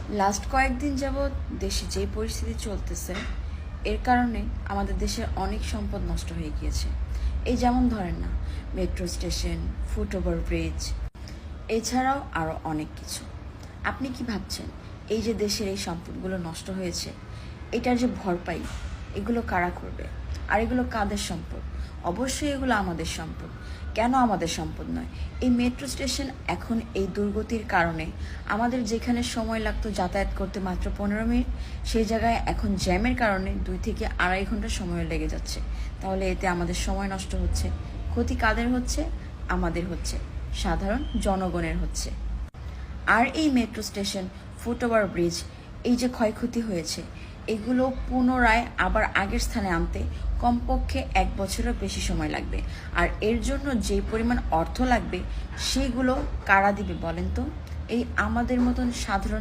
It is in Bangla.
লাস্ট কয়েকদিন যাবৎ দেশে যেই পরিস্থিতি চলতেছে এর কারণে আমাদের দেশের অনেক সম্পদ নষ্ট হয়ে গিয়েছে। এই যেমন ধরেন না, metro station, foot over bridge, এছাড়াও আরও অনেক কিছু। আপনি কি ভাবছেন এই যে দেশের এই সম্পদগুলো নষ্ট হয়েছে, এটার যে ভরপাই এগুলো কারা করবে? আর এগুলো কাদের সম্পদ? অবশ্যই এগুলো আমাদের সম্পদ। কেন আমাদের সম্পদ নয়? এই মেট্রো স্টেশন এখন এই দুর্গতির কারণে আমাদের যেখানে সময় লাগতো যাতায়াত করতে মাত্র 15 মিনিট, সেই জায়গায় এখন জ্যামের কারণে 2 থেকে আড়াই ঘন্টা সময় লেগে যাচ্ছে। তাহলে এতে আমাদের সময় নষ্ট হচ্ছে। ক্ষতি কাদের হচ্ছে? আমাদের হচ্ছে, সাধারণ জনগণের হচ্ছে। আর এই metro station, foot over bridge, এই যে ক্ষয়ক্ষতি হয়েছে, এগুলো পুনরায় আবার আগের স্থানে আনতে কমপক্ষে 1 বছরেরও বেশি সময় লাগবে। আর এর জন্য যে পরিমাণ অর্থ লাগবে সেগুলো কারা দিবে বলেন তো? এই আমাদের মতন সাধারণ